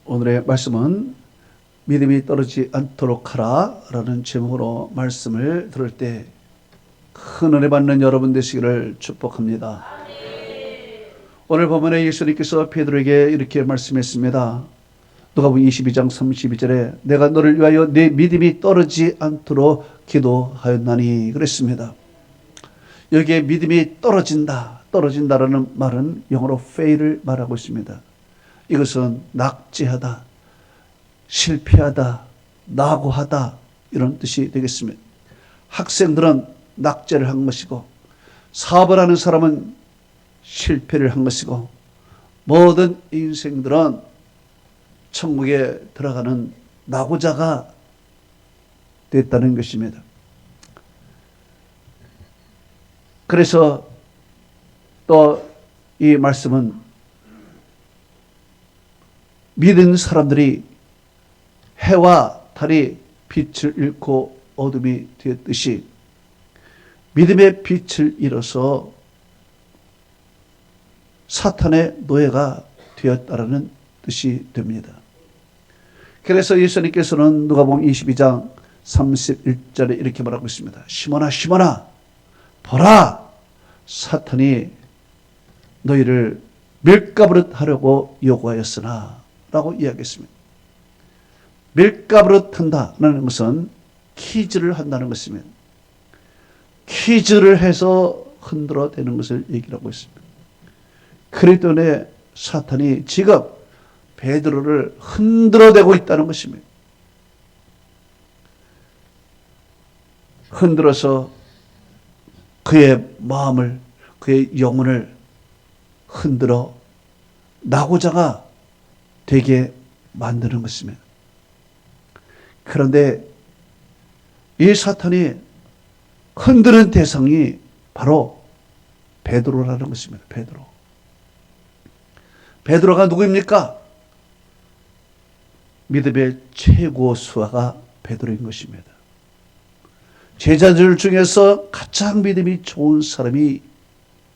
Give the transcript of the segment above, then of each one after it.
오늘의 말씀은 믿음이 떨어지지 않도록 하라 라는 제목으로 말씀을 들을 때 큰 은혜 받는 여러분 되시기를 축복합니다. 오늘 본문에 예수님께서 베드로에게 이렇게 말씀했습니다. 누가복음 22장 32절에 내가 너를 위하여 네 믿음이 떨어지지 않도록 기도하였나니 그랬습니다. 여기에 믿음이 떨어진다라는 말은 영어로 fail을 말하고 있습니다. 이것은 낙제하다, 실패하다, 낙오하다 이런 뜻이 되겠습니다. 학생들은 낙제를 한 것이고 사업을 하는 사람은 실패를 한 것이고 모든 인생들은 천국에 들어가는 낙오자가 됐다는 것입니다. 그래서 또 이 말씀은 믿은 사람들이 해와 달이 빛을 잃고 어둠이 되었듯이 믿음의 빛을 잃어서 사탄의 노예가 되었다라는 뜻이 됩니다. 그래서 예수님께서는 누가복음 22장 31절에 이렇게 말하고 있습니다. 시몬아 시몬아 보라 사탄이 너희를 밀가부릇 하려고 요구하였으나 라고 이야기했습니다. 밀가부릇 한다는 것은 퀴즈를 한다는 것입니다. 퀴즈를 해서 흔들어 대는 것을 얘기를 하고 있습니다. 그랬더니 사탄이 지금 베드로를 흔들어 대고 있다는 것입니다. 흔들어서 그의 마음을, 그의 영혼을 흔들어 낙오자가 되게 만드는 것입니다. 그런데 이 사탄이 흔드는 대상이 바로 베드로라는 것입니다. 베드로가 누구입니까? 믿음의 최고 수하가 베드로인 것입니다. 제자들 중에서 가장 믿음이 좋은 사람이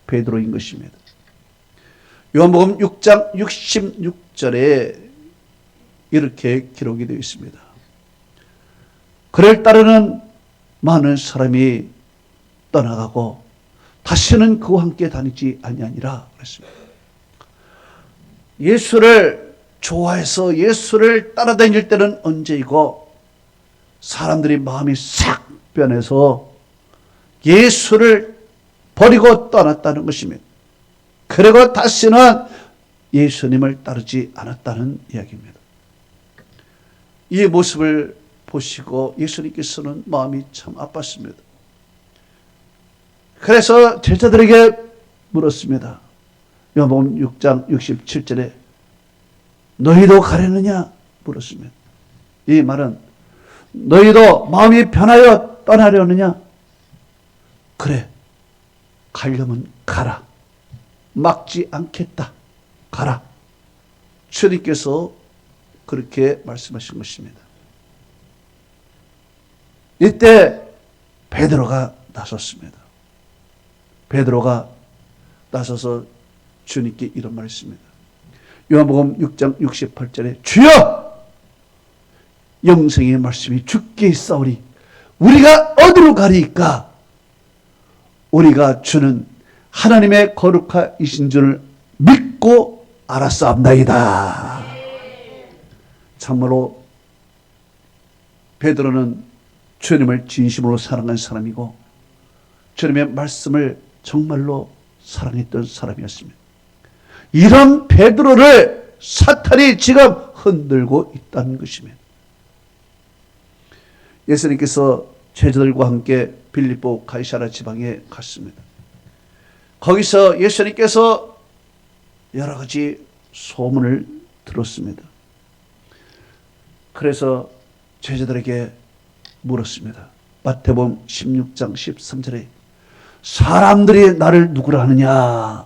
베드로인 것입니다. 요한복음 6장 66절에 이렇게 기록이 되어 있습니다. 그를 따르는 많은 사람이 떠나가고 다시는 그와 함께 다니지 아니하니라 그랬습니다. 예수를 좋아해서 예수를 따라다닐 때는 언제이고 사람들이 마음이 싹 변해서 예수를 버리고 떠났다는 것입니다. 그리고 다시는 예수님을 따르지 않았다는 이야기입니다. 이 모습을 보시고 예수님께서는 마음이 참 아팠습니다. 그래서 제자들에게 물었습니다. 요한복음 6장 67절에 너희도 가려느냐 물었습니다. 이 말은 너희도 마음이 변하여 떠나려느냐? 그래, 가려면 가라. 막지 않겠다. 가라. 주님께서 그렇게 말씀하신 것입니다. 이때 베드로가 나섰습니다. 베드로가 나서서 주님께 이런 말을 했습니다. 요한복음 6장 68절에 주여! 영생의 말씀이 주께 있사오니 우리가 어디로 가리이까? 우리가 주는 하나님의 거룩하신 줄을 믿고 알았사옵나이다. 참으로 베드로는 주님을 진심으로 사랑한 사람이고 주님의 말씀을 정말로 사랑했던 사람이었습니다. 이런 베드로를 사탄이 지금 흔들고 있다는 것입니다. 예수님께서 제자들과 함께 빌립보 가이사랴 지방에 갔습니다. 거기서 예수님께서 여러 가지 소문을 들었습니다. 그래서 제자들에게 물었습니다. 마태복음 16장 13절에 사람들이 나를 누구라 하느냐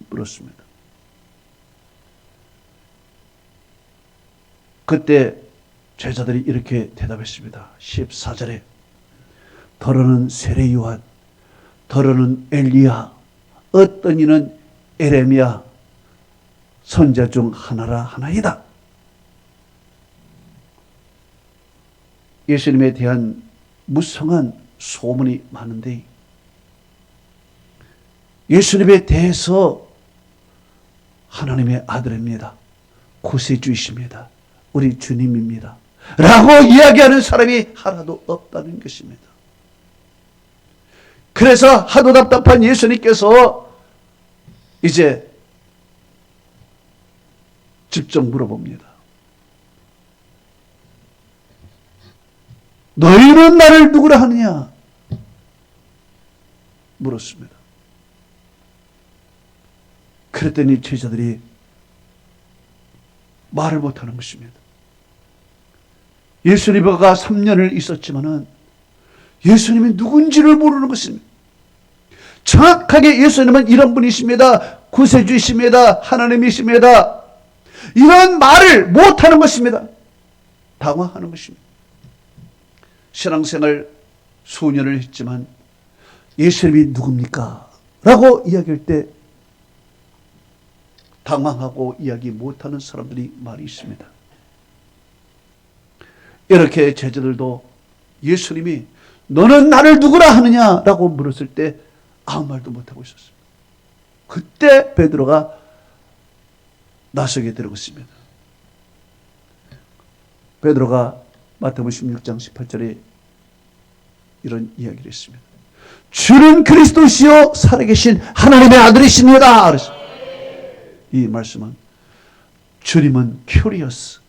물었습니다. 그때 제자들이 이렇게 대답했습니다. 14절에 더러는 세례 요한, 더러는 엘리야, 어떤 이는 에레미야 선자 중 하나라 하나이다. 예수님에 대한 무성한 소문이 많은데 예수님에 대해서 하나님의 아들입니다, 구세주이십니다, 우리 주님입니다 라고 이야기하는 사람이 하나도 없다는 것입니다. 그래서 하도 답답한 예수님께서 이제 직접 물어봅니다. 너희는 나를 누구라 하느냐? 물었습니다. 그랬더니 제자들이 말을 못하는 것입니다. 예수님과 3년을 있었지만은 예수님이 누군지를 모르는 것입니다. 정확하게 예수님은 이런 분이십니다, 구세주이십니다, 하나님이십니다, 이런 말을 못하는 것입니다. 당황하는 것입니다. 신앙생활 수년을 했지만 예수님이 누굽니까? 라고 이야기할 때 당황하고 이야기 못하는 사람들이 많이 있습니다. 이렇게 제자들도 예수님이 너는 나를 누구라 하느냐? 라고 물었을 때 아무 말도 못하고 있었습니다. 그때 베드로가 나서게 들어갔습니다. 베드로가 마태복음 16장 18절에 이런 이야기를 했습니다. 주는 그리스도시요 살아계신 하나님의 아들이십니다. 그랬습니다. 이 말씀은 주님은 큐리어스,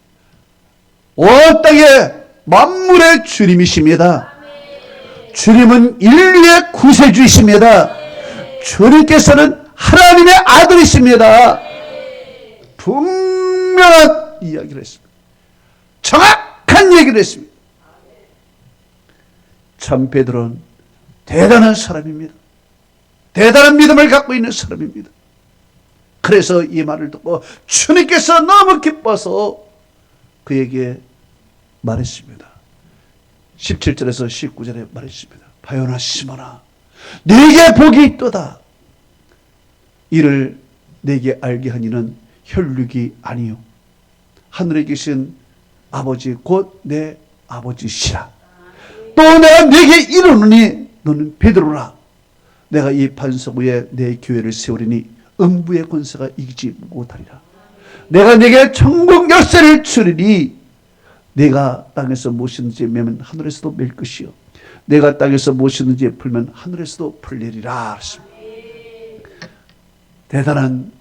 온 땅의 만물의 주님이십니다. 주님은 인류의 구세주이십니다. 주님께서는 하나님의 아들이십니다. 분명한 이야기를 했습니다. 정확한 얘기를 했습니다. 참 베드로는 대단한 사람입니다. 대단한 믿음을 갖고 있는 사람입니다. 그래서 이 말을 듣고 주님께서 너무 기뻐서 그에게 말했습니다. 17절에서 19절에 말했습니다. 바요나 시몬아, 네게 복이 있도다. 이를 네게 알게 하니는 혈육이 아니요 하늘에 계신 아버지 곧 내 아버지시라. 또 내가 네게 이르노니 너는 베드로라. 내가 이 반석 위에 내 교회를 세우리니 음부의 권세가 이기지 못하리라. 내가 네게 천국 열쇠를 주리니 내가 땅에서 무엇이든지 매면 하늘에서도 맬 것이요 내가 땅에서 무엇이든지 풀면 하늘에서도 풀리리라. 대단한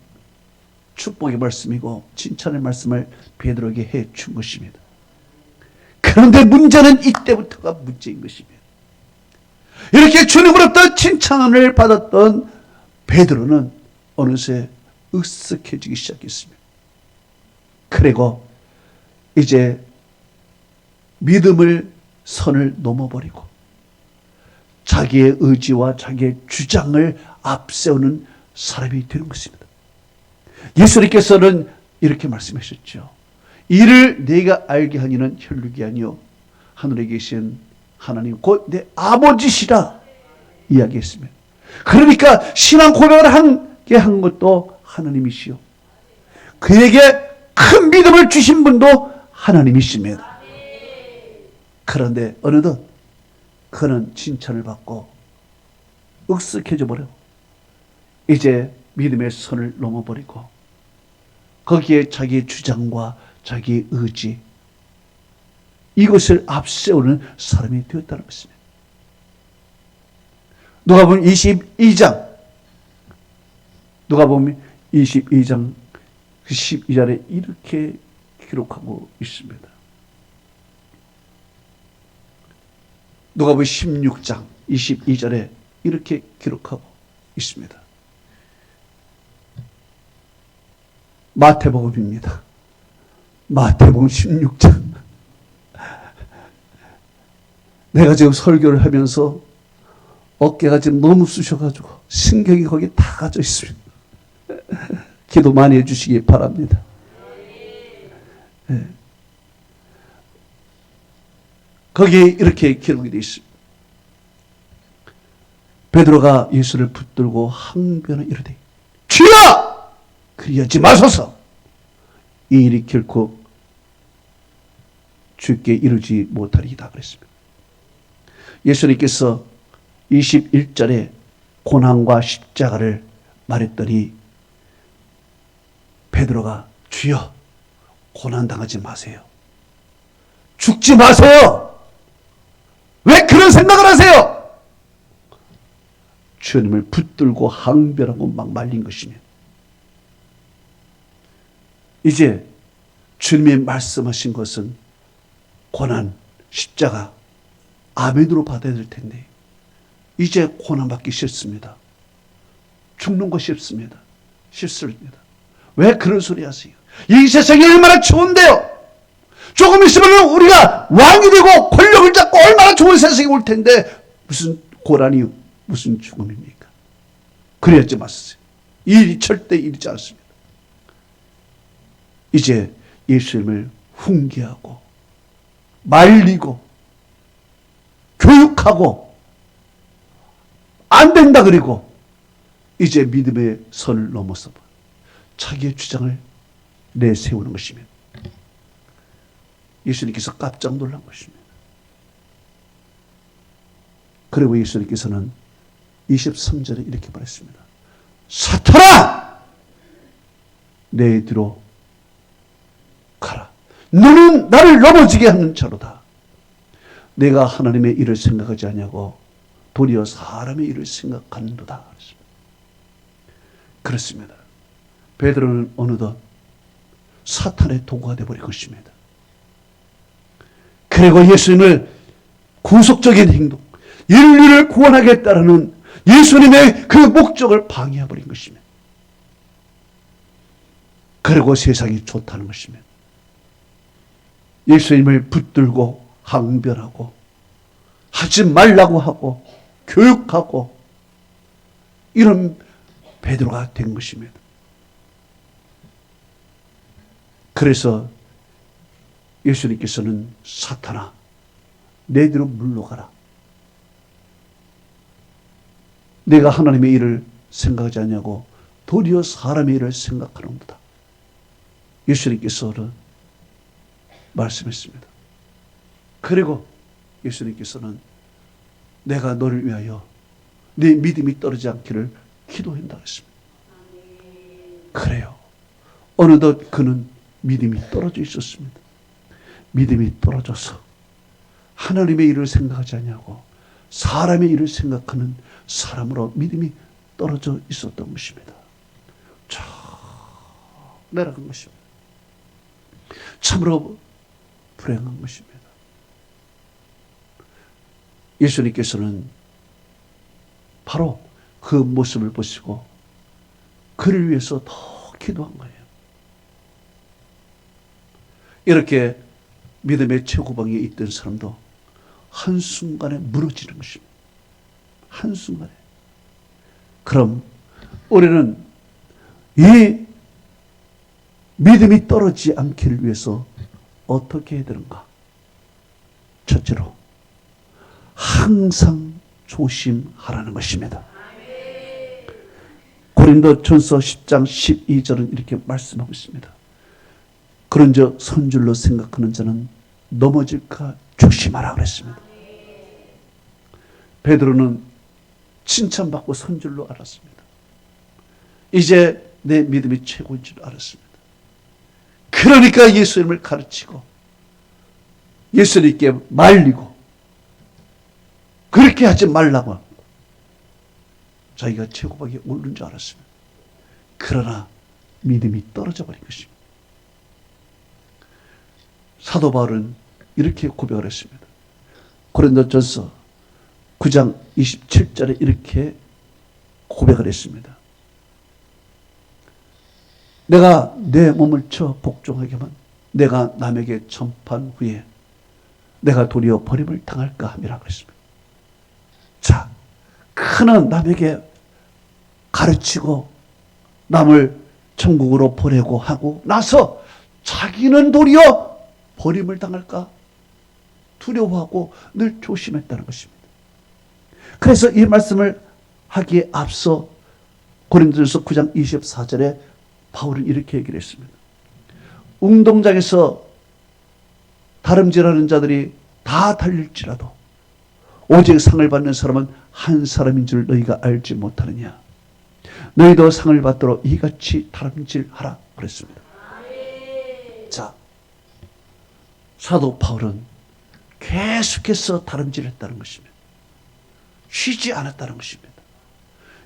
축복의 말씀이고 칭찬의 말씀을 베드로에게 해 준 것입니다. 그런데 문제는 이때부터가 문제인 것입니다. 이렇게 주님으로부터 칭찬을 받았던 베드로는 어느새 으쓱해지기 시작했습니다. 그리고 이제 믿음을 선을 넘어버리고 자기의 의지와 자기의 주장을 앞세우는 사람이 되는 것입니다. 예수님께서는 이렇게 말씀하셨죠. 이를 네가 알게 하니는 혈육이 아니요 하늘에 계신 하나님 곧 내 아버지시라 이야기했습니다. 그러니까 신앙 고백을 하게 한 것도 하나님이시요 그에게 큰 믿음을 주신 분도 하나님이십니다. 그런데 어느덧 그는 칭찬을 받고 익숙해져 버려 이제 믿음의 선을 넘어버리고 거기에 자기의 주장과 자기의 의지 이것을 앞세우는 사람이 되었다는 것입니다. 누가복음 22장 누가복음 22장 12절에 이렇게 기록하고 있습니다. 누가복음 16장 22절에 이렇게 기록하고 있습니다. 마태복음입니다. 마태복음 16장. 내가 지금 설교를 하면서 어깨가 지금 너무 쑤셔가지고 신경이 거기에 다 가져 있습니다. 기도 많이 해주시기 바랍니다. 네. 거기에 이렇게 기록이 되어 있습니다. 베드로가 예수를 붙들고 항변을 이르되 주여! 그리하지 마소서. 이 일이 결코 주께 이르지 못하리이다 그랬습니다. 예수님께서 21절에 고난과 십자가를 말했더니 베드로가 주여 고난당하지 마세요. 죽지 마세요. 왜 그런 생각을 하세요? 주님을 붙들고 항변하고 막 말린 것이며 이제 주님이 말씀하신 것은 고난, 십자가, 아멘으로 받아야 될 텐데 이제 고난받기 싫습니다. 죽는 거 싫습니다. 싫습니다. 왜 그런 소리 하세요? 이 세상이 얼마나 좋은데요. 조금 있으면 우리가 왕이 되고 권력을 잡고 얼마나 좋은 세상이 올 텐데 무슨 고난이 무슨 죽음입니까? 그랬지 마세요. 이 일이 절대 이르지 않습니다. 이제 예수님을 훈계하고 말리고 교육하고 안 된다 그리고 이제 믿음의 선을 넘어서 자기의 주장을 내세우는 것이면 예수님께서 깜짝 놀란 것입니다. 그리고 예수님께서는 23절에 이렇게 말했습니다. 사탄아! 내 뒤로 가라. 너는 나를 넘어지게 하는 자로다. 내가 하나님의 일을 생각하지 않냐고 도리어 사람의 일을 생각하는도다. 그렇습니다. 베드로는 어느덧 사탄의 도구가 되어버린 것입니다. 그리고 예수님을 구속적인 행동, 인류를 구원하겠다는 예수님의 그 목적을 방해해버린 것입니다. 그리고 세상이 좋다는 것입니다. 예수님을 붙들고 항변하고 하지 말라고 하고 교육하고 이런 베드로가 된 것입니다. 그래서 예수님께서는 사탄아 내 뒤로 물러가라. 내가 하나님의 일을 생각하지 않냐고 도리어 사람의 일을 생각하는도다. 예수님께서는 말씀했습니다. 그리고 예수님께서는 내가 너를 위하여 네 믿음이 떨어지지 않기를 기도한다 했습니다. 그래요. 어느덧 그는 믿음이 떨어져 있었습니다. 믿음이 떨어져서 하나님의 일을 생각하지 않냐고 사람의 일을 생각하는 사람으로 믿음이 떨어져 있었던 것입니다. 쫙 내려간 것입니다. 참으로 불행한 것입니다. 예수님께서는 바로 그 모습을 보시고 그를 위해서 더 기도한 거예요. 이렇게 믿음의 최고봉에 있던 사람도 한순간에 무너지는 것입니다. 한순간에. 그럼 우리는 이 믿음이 떨어지지 않기를 위해서 어떻게 해야 되는가? 첫째로 항상 조심하라는 것입니다. 고린도전서 10장 12절은 이렇게 말씀하고 있습니다. 그런즉 선줄로 생각하는 자는 넘어질까 조심하라 그랬습니다. 베드로는 칭찬받고 선줄로 알았습니다. 이제 내 믿음이 최고인 줄 알았습니다. 그러니까 예수님을 가르치고 예수님께 말리고 그렇게 하지 말라고 자기가 최고박에 오른 줄 알았습니다. 그러나 믿음이 떨어져 버린 것입니다. 사도 바울은 이렇게 고백을 했습니다. 고린도전서 9장 27절에 이렇게 고백을 했습니다. 내가 내 몸을 쳐 복종하게 하면 내가 남에게 전파한 후에 내가 도리어 버림을 당할까 함이라 그랬습니다. 자, 그는 남에게 가르치고 남을 천국으로 보내고 하고 나서 자기는 도리어 버림을 당할까 두려워하고 늘 조심했다는 것입니다. 그래서 이 말씀을 하기에 앞서 고린도전서 9장 24절에 바울은 이렇게 얘기를 했습니다. 운동장에서 다름질하는 자들이 다 달릴지라도 오직 상을 받는 사람은 한 사람인 줄 너희가 알지 못하느냐. 너희도 상을 받도록 이같이 다름질하라 그랬습니다. 자, 사도 바울은 계속해서 다름질했다는 것입니다. 쉬지 않았다는 것입니다.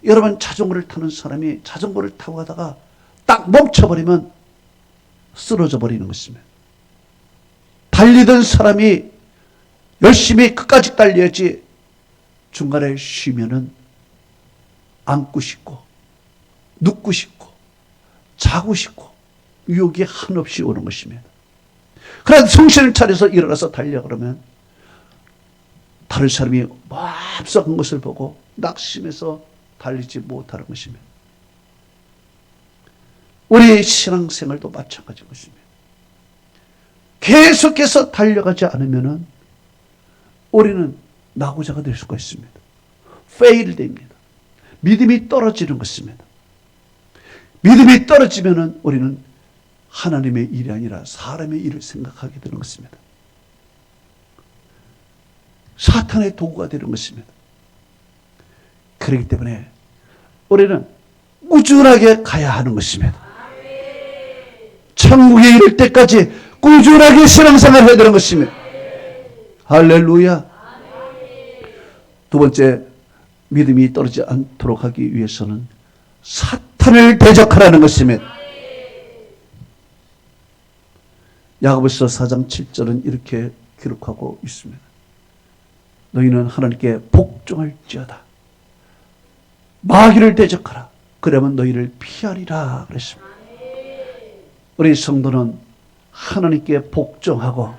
여러분, 자전거를 타는 사람이 자전거를 타고 가다가 딱 멈춰버리면 쓰러져 버리는 것입니다. 달리던 사람이 열심히 끝까지 달려야지 중간에 쉬면은 앉고 싶고 눕고 싶고 자고 싶고 유혹이 한없이 오는 것입니다. 그래서 정신을 차려서 일어나서 달려 그러면 다른 사람이 앞서간 것을 보고 낙심해서 달리지 못하는 것입니다. 우리의 신앙생활도 마찬가지인 것입니다. 계속해서 달려가지 않으면 우리는 낙오자가 될 수가 있습니다. fail 됩니다. 믿음이 떨어지는 것입니다. 믿음이 떨어지면 우리는 하나님의 일이 아니라 사람의 일을 생각하게 되는 것입니다. 사탄의 도구가 되는 것입니다. 그렇기 때문에 우리는 꾸준하게 가야 하는 것입니다. 천국에 이를 때까지 꾸준하게 신앙생활을 해야 되는 것입니다. 할렐루야. 두 번째, 믿음이 떨어지지 않도록 하기 위해서는 사탄을 대적하라는 것입니다. 야고보서 4장 7절은 이렇게 기록하고 있습니다. 너희는 하나님께 복종할지어다. 마귀를 대적하라. 그러면 너희를 피하리라 그랬습니다. 우리 성도는 하나님께 복종하고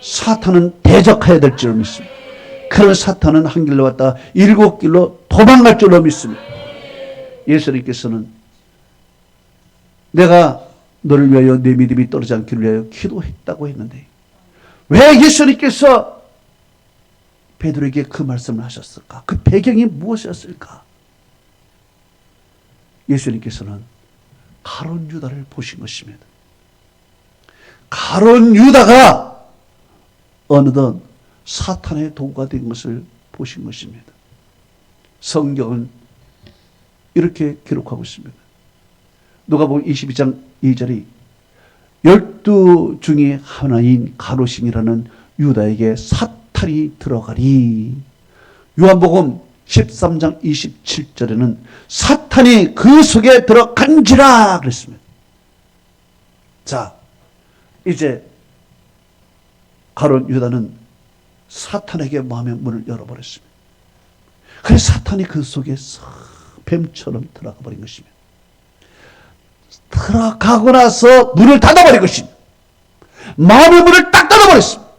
사탄은 대적해야 될 줄 믿습니다. 그런 사탄은 한 길로 왔다 7길로 도망갈 줄로 믿습니다. 예수님께서는 내가 너를 위하여 내 믿음이 떨어지지 않기를 위하여 기도했다고 했는데 왜 예수님께서 베드로에게 그 말씀을 하셨을까? 그 배경이 무엇이었을까? 예수님께서는 가룟 유다를 보신 것입니다. 가룟 유다가 어느덧 사탄의 도구가 된 것을 보신 것입니다. 성경은 이렇게 기록하고 있습니다. 누가복음 22장 2절이 12 중에 하나인 가로신이라는 유다에게 사탄이 들어가리. 요한복음 13장 27절에는 사탄이 그 속에 들어간지라 그랬습니다. 자, 이제 가룟 유다는 사탄에게 마음의 문을 열어버렸습니다. 그래서 사탄이 그 속에 뱀처럼 들어가 버린 것입니다. 들어가고 나서 문을 닫아버린 것입니다. 마음의 문을 딱 닫아버렸습니다.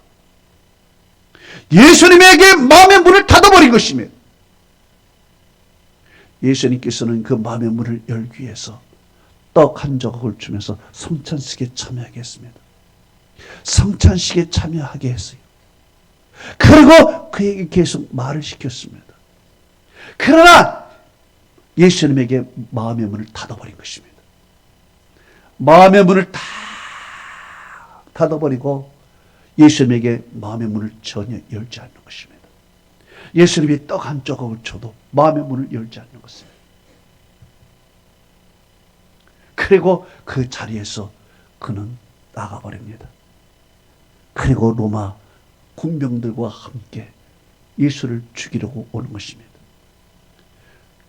예수님에게 마음의 문을 닫아버린 것입니다. 예수님께서는 그 마음의 문을 열기 위해서 떡 한 조각을 주면서 성찬식에 참여하게 했습니다. 성찬식에 참여하게 했어요. 그리고 그에게 계속 말을 시켰습니다. 그러나 예수님에게 마음의 문을 닫아버린 것입니다. 마음의 문을 다 닫아버리고 예수님에게 마음의 문을 전혀 열지 않는 것입니다. 예수님이 떡 한 조각을 줘도 마음의 문을 열지 않는 것입니다. 그리고 그 자리에서 그는 나가버립니다. 그리고 로마 군병들과 함께 예수를 죽이려고 오는 것입니다.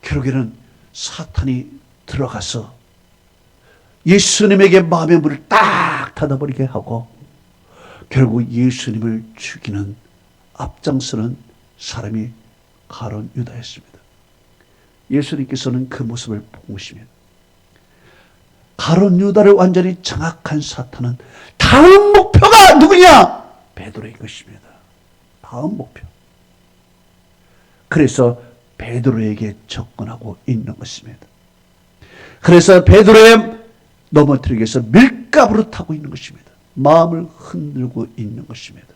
결국에는 사탄이 들어가서 예수님에게 마음의 문을 딱 닫아버리게 하고 결국 예수님을 죽이는 앞장서는 사람이 가룟 유다였습니다. 예수님께서는 그 모습을 보십니다. 가룟 유다를 완전히 장악한 사탄은 다음 목표가 누구냐? 베드로인 것입니다. 다음 목표. 그래서 베드로에게 접근하고 있는 것입니다. 그래서 베드로의 넘어뜨리기 위해서 밀가부를 타고 있는 것입니다. 마음을 흔들고 있는 것입니다.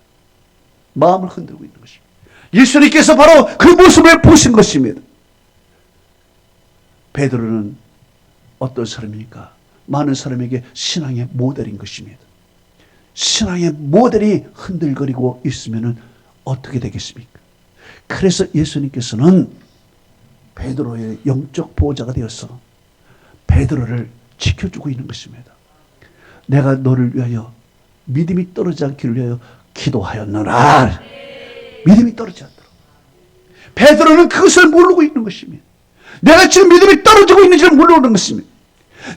마음을 흔들고 있는 것입니다. 예수님께서 바로 그 모습을 보신 것입니다. 베드로는 어떤 사람입니까? 많은 사람에게 신앙의 모델인 것입니다. 신앙의 모델이 흔들거리고 있으면 어떻게 되겠습니까? 그래서 예수님께서는 베드로의 영적 보호자가 되어서 베드로를 지켜주고 있는 것입니다. 내가 너를 위하여 믿음이 떨어지지 않기를 위하여 기도하였노라. 믿음이 떨어지지 않도록. 베드로는 그것을 모르고 있는 것입니다. 내가 지금 믿음이 떨어지고 있는지를 모르는 것입니다.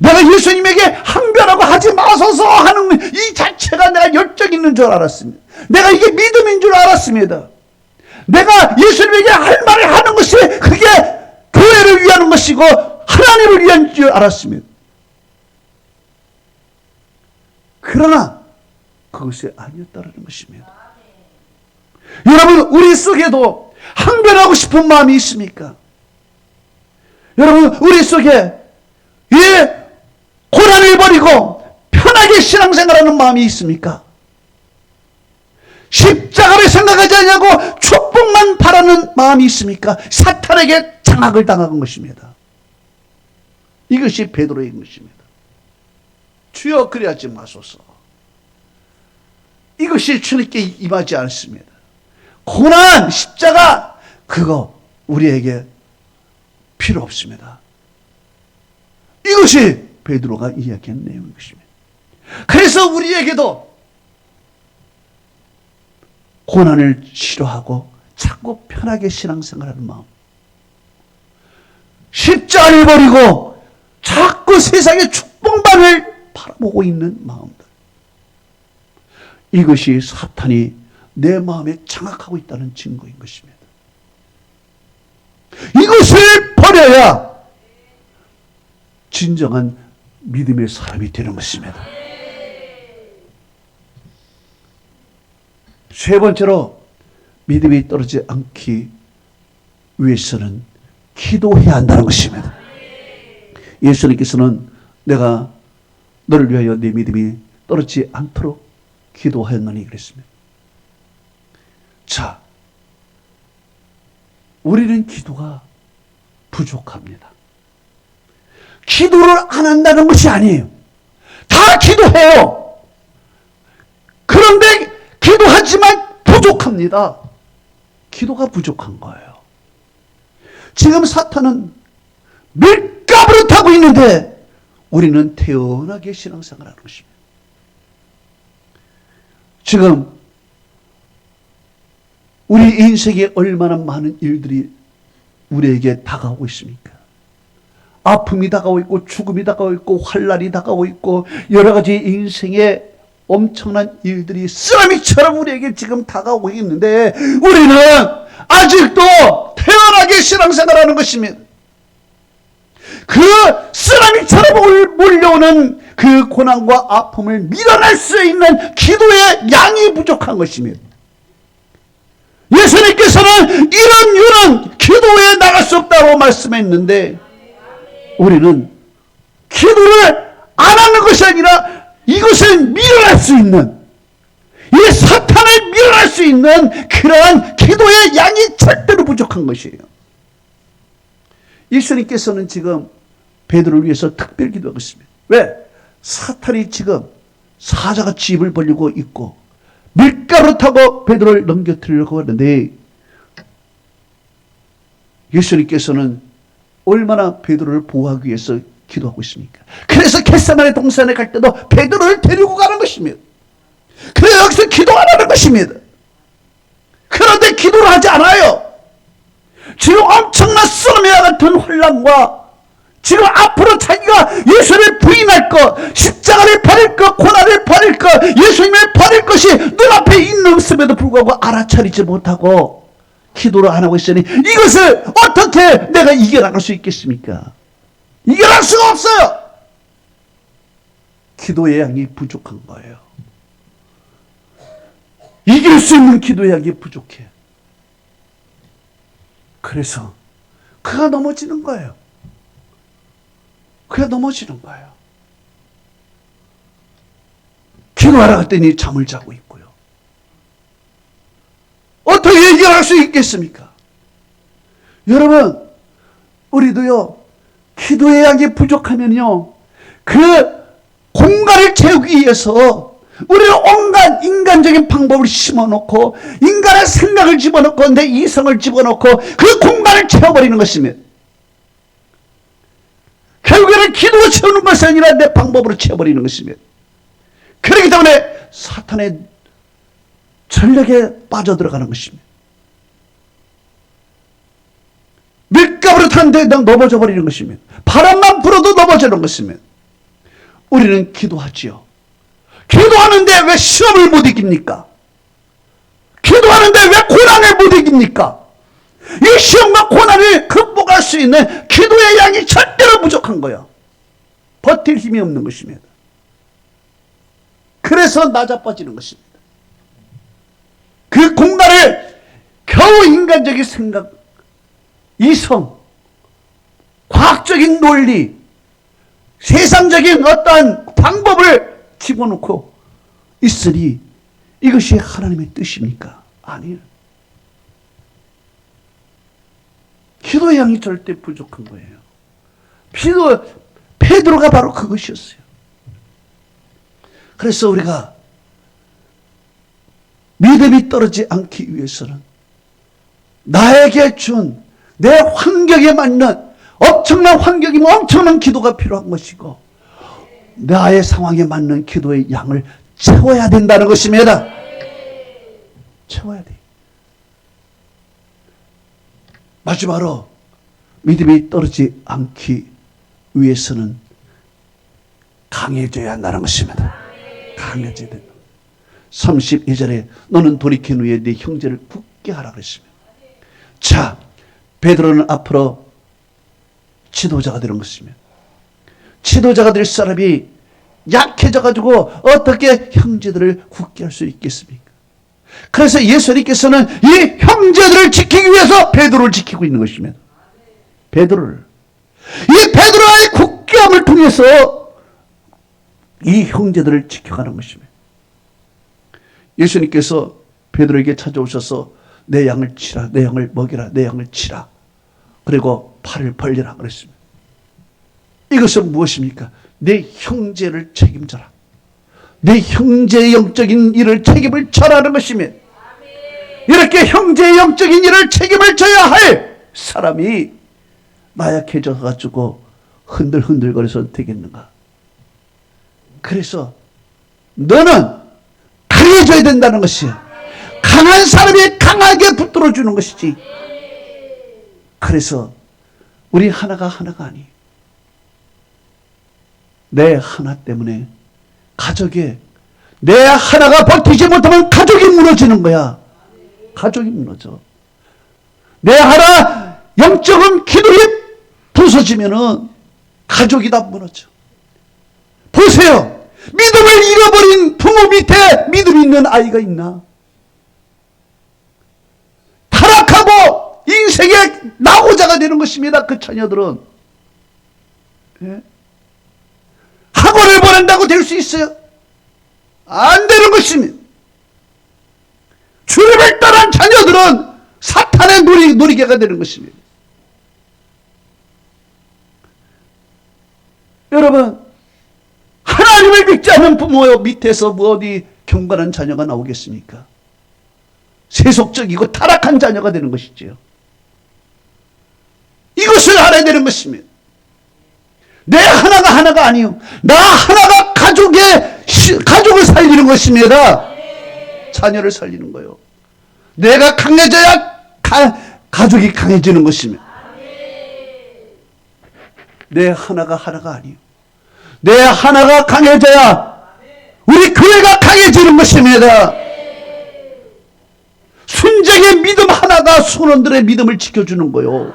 내가 예수님에게 항변하고 하지 마소서 하는 이 자체가 내가 열정 있는 줄 알았습니다. 내가 이게 믿음인 줄 알았습니다. 내가 예수님에게 할 말을 하는 것이 그게 교회를 위한 것이고 하나님을 위한 줄 알았습니다. 그러나 그것이 아니었다는 것입니다. 여러분, 우리 속에도 항변하고 싶은 마음이 있습니까? 여러분, 우리 속에 이 고난을 버리고 편하게 신앙생활하는 마음이 있습니까? 십자가를 생각하지 않냐고 축복만 바라는 마음이 있습니까? 사탄에게 장악을 당한 것입니다. 이것이 베드로인 것입니다. 주여 그리하지 마소서. 이것이 주님께 임하지 않습니다. 고난, 십자가 그거 우리에게 필요 없습니다. 이것이 베드로가 이야기한 내용인 것입니다. 그래서 우리에게도 고난을 싫어하고 자꾸 편하게 신앙생활하는 마음, 십자가를 버리고 자꾸 세상의 축복만을 바라보고 있는 마음들, 이것이 사탄이 내 마음에 장악하고 있다는 증거인 것입니다. 이것을 버려야 진정한 믿음의 사람이 되는 것입니다. 세 번째로 믿음이 떨어지지 않기 위해서는 기도해야 한다는 것입니다. 예수님께서는 내가 너를 위하여 내 믿음이 떨어지지 않도록 기도하였느니 그랬습니다. 자, 우리는 기도가 부족합니다. 기도를 안 한다는 것이 아니에요. 다 기도해요. 그런데 기도하지만 부족합니다. 기도가 부족한 거예요. 지금 사탄은 밀가부를 타고 있는데 우리는 태연하게 신앙생활하는 것입니다. 지금 우리 인생에 얼마나 많은 일들이 우리에게 다가오고 있습니까? 아픔이 다가오고 있고 죽음이 다가오고 있고 환난이 다가오고 있고 여러 가지 인생의 엄청난 일들이 쓰나미처럼 우리에게 지금 다가오고 있는데 우리는 아직도 태연하게 신앙생활하는 것입니다. 그 쓰나미처럼 몰려오는 그 고난과 아픔을 밀어낼 수 있는 기도의 양이 부족한 것입니다. 예수님께서는 이런 유는 기도에 나갈 수 없다고 말씀했는데 우리는 기도를 안 하는 것이 아니라 이것을 밀어낼 수 있는, 이 사탄을 밀어낼 수 있는 그러한 기도의 양이 절대로 부족한 것이에요. 예수님께서는 지금 베드로를 위해서 특별 기도하고 있습니다. 왜? 사탄이 지금 사자같이 입을 벌리고 있고 밀가루 타고 베드로를 넘겨뜨리려고 하는데 예수님께서는 얼마나 베드로를 보호하기 위해서 기도하고 있습니까? 그래서 겟세마네 동산에 갈 때도 베드로를 데리고 가는 것입니다. 그래서 여기서 기도 안 하는 것입니다. 그런데 기도를 하지 않아요. 지금 엄청난 쓰나미와 같은 혼란과 지금 앞으로 자기가 예수를 부인할 것, 십자가를 버릴 것, 고난을 버릴 것, 예수님을 버릴 것이 눈앞에 있는 것임에도 불구하고 알아차리지 못하고 기도를 안 하고 있으니 이것을 어떻게 내가 이겨나갈 수 있겠습니까? 이겨낼 수가 없어요. 기도의 양이 부족한 거예요. 이길 수 있는 기도의 양이 부족해. 그래서 그가 넘어지는 거예요. 그가 넘어지는 거예요. 기도하러 갔더니 잠을 자고 있고요. 어떻게 해결할 수 있겠습니까? 여러분, 우리도요, 기도의 양이 부족하면요, 그 공간을 채우기 위해서 우리는 온갖 인간적인 방법을 심어놓고 인간의 생각을 집어넣고 내 이성을 집어넣고 그 공간을 채워버리는 것이며, 결국에는 기도로 채우는 것이 아니라 내 방법으로 채워버리는 것이며, 그렇기 때문에 사탄의 전략에 빠져들어가는 것입니다. 밀가루를 타는데 넘어져 버리는 것이며, 바람만 불어도 넘어지는 것이며, 우리는 기도하지요. 기도하는데 왜 시험을 못 이깁니까? 기도하는데 왜 고난을 못 이깁니까? 이 시험과 고난을 극복할 수 있는 기도의 양이 절대로 부족한 거야. 버틸 힘이 없는 것입니다. 그래서 낮아빠지는 것입니다. 그 공간을 겨우 인간적인 생각, 이성, 과학적인 논리, 세상적인 어떠한 방법을 집어넣고 있으니 이것이 하나님의 뜻입니까? 아니에요. 기도의 양이 절대 부족한 거예요. 베드로가 바로 그것이었어요. 그래서 우리가 믿음이 떨어지지 않기 위해서는 나에게 준 내 환경에 맞는 엄청난 환경이면 엄청난 기도가 필요한 것이고, 나의 상황에 맞는 기도의 양을 채워야 된다는 것입니다. 채워야 돼. 마지막으로 믿음이 떨어지지 않기 위해서는 강해져야 한다는 것입니다. 강해져야 된다. 32절에 너는 돌이킨 후에 네 형제를 굳게 하라 그랬습니다. 자, 베드로는 앞으로 지도자가 되는 것입니다. 지도자가 될 사람이 약해져가지고 어떻게 형제들을 굳게 할 수 있겠습니까? 그래서 예수님께서는 이 형제들을 지키기 위해서 베드로를 지키고 있는 것입니다. 베드로를. 이 베드로의 굳게함을 통해서 이 형제들을 지켜가는 것입니다. 예수님께서 베드로에게 찾아오셔서 내 양을 치라, 내 양을 먹이라, 내 양을 치라. 그리고 팔을 벌리라 그랬습니다. 이것은 무엇입니까? 내 형제를 책임져라. 내 형제의 영적인 일을 책임을 져라는 것이며, 이렇게 형제의 영적인 일을 책임을 져야 할 사람이 나약해져 가지고 흔들흔들거려서 되겠는가? 그래서 너는 강해져야 된다는 것이에요. 강한 사람이 강하게 붙들어 주는 것이지. 그래서 우리 하나가 아니에요. 내 하나 때문에 가족에, 내 하나가 버티지 못하면 가족이 무너지는 거야. 가족이 무너져. 내 하나 영적인 기도에 부서지면은 가족이 다 무너져. 보세요. 믿음을 잃어버린 부모 밑에 믿음 있는 아이가 있나? 타락하고 인생의 낙오자가 되는 것입니다. 그 자녀들은. 예? 학원을 보낸다고 될 수 있어요? 안 되는 것입니다. 주님을 떠난 자녀들은 사탄의 놀이개가 되는 것입니다. 여러분, 하나님을 믿지 않는 부모 밑에서 어디 경건한 자녀가 나오겠습니까? 세속적이고 타락한 자녀가 되는 것이지요. 이것을 알아야 되는 것입니다. 내 하나가 아니요. 나 하나가 가족을 살리는 것입니다. 자녀를 살리는 거요. 내가 강해져야 가족이 강해지는 것입니다. 내 하나가 아니요. 내 하나가 강해져야 우리 교회가 강해지는 것입니다. 순장의 믿음 하나가 순원들의 믿음을 지켜주는 거요.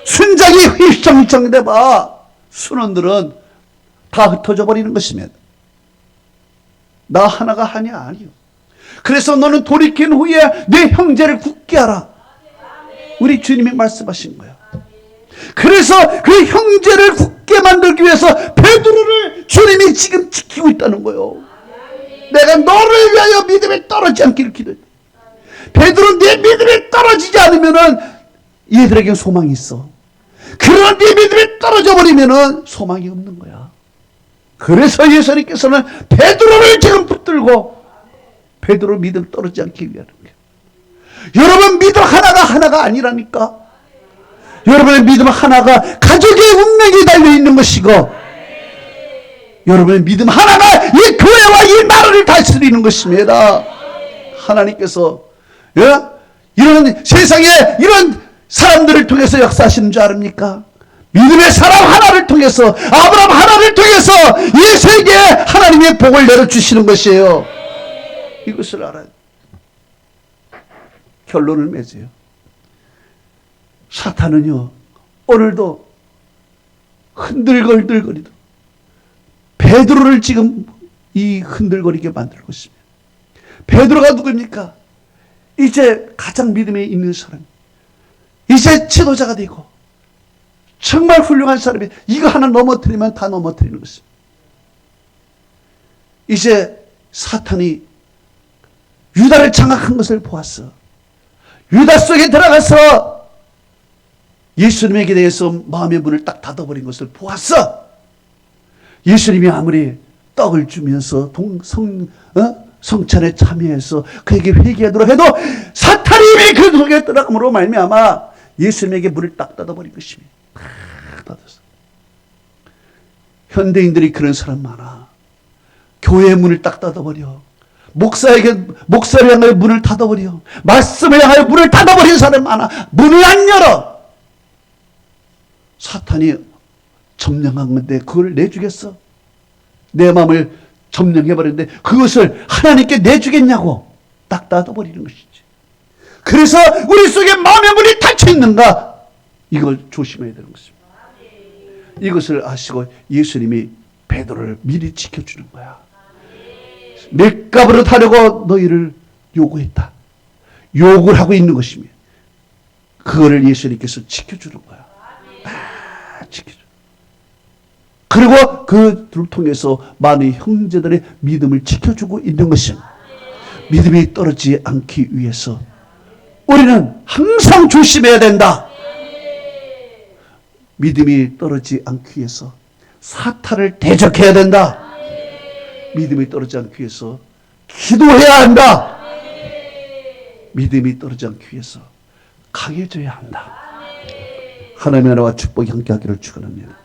순장이 휘청휘청대봐 순원들은 다 흩어져 버리는 것입니다. 나 하나가 아니요. 그래서 너는 돌이킨 후에 내 형제를 굳게 하라. 우리 주님이 말씀하신 거야. 그래서 그 형제를 굳게 만들기 위해서 베드로를 주님이 지금 지키고 있다는 거예요. 내가 너를 위하여 믿음이 떨어지지 않기를 기도해. 베드로 내 믿음이 떨어지지 않으면은 얘들에게 소망이 있어. 그러나 네 믿음이 떨어져 버리면은 소망이 없는 거야. 그래서 예수님께서는 베드로를 지금 붙들고 베드로 믿음 떨어지지 않기 위하는 거예요. 여러분 믿음 하나가 아니라니까. 여러분의 믿음 하나가 가족의 운명이 달려있는 것이고, 여러분의 믿음 하나가 이 교회와 이 나라를 다스리는 것입니다. 하나님께서 이런 세상에 이런 사람들을 통해서 역사하시는 줄 아십니까? 믿음의 사람 하나를 통해서, 아브라함 하나를 통해서 이 세계에 하나님의 복을 내려주시는 것이에요. 이것을 알아요. 결론을 맺어요. 사탄은요, 오늘도 흔들거리도 베드로를 지금 이 흔들거리게 만들고 있습니다. 베드로가 누굽니까? 이제 가장 믿음에 있는 사람, 이제 지도자가 되고 정말 훌륭한 사람이, 이거 하나 넘어뜨리면 다 넘어뜨리는 것입니다. 이제 사탄이 유다를 장악한 것을 보았어. 유다 속에 들어가서 예수님에게 대해서 마음의 문을 딱 닫아버린 것을 보았어. 예수님이 아무리 떡을 주면서 성찬에 참여해서 그에게 회개하도록 해도 사탄이 이미 그 속에 들어감으로 말미암아 예수님에게 문을 딱 닫아버린 것입니다. 닫았어. 현대인들이 그런 사람 많아. 교회의 문을 딱 닫아버려. 목사를 향하여 문을 닫아버려. 말씀을 향하여 문을 닫아버린 사람 많아. 문을 안 열어. 사탄이 점령한 건데 그걸 내주겠어? 내 마음을 점령해버렸는데 그것을 하나님께 내주겠냐고 딱 닫아버리는 것이지. 그래서 우리 속에 마음의 문이 닫혀있는가? 이걸 조심해야 되는 것입니다. 이것을 아시고 예수님이 베드로를 미리 지켜주는 거야. 맷값으로 타려고 너희를 요구했다. 요구를 하고 있는 것입니다. 그거를 예수님께서 지켜주는 거야. 지켜줘. 그리고 그들을 통해서 많은 형제들의 믿음을 지켜주고 있는 것입니다. 믿음이 떨어지지 않기 위해서 우리는 항상 조심해야 된다. 믿음이 떨어지지 않기 위해서 사탄을 대적해야 된다. 믿음이 떨어지지 않기 위해서 기도해야 한다. 믿음이 떨어지지 않기 위해서 강해져야 한다. 하나님의 나라와 축복이 함께 하기를 축원합니다.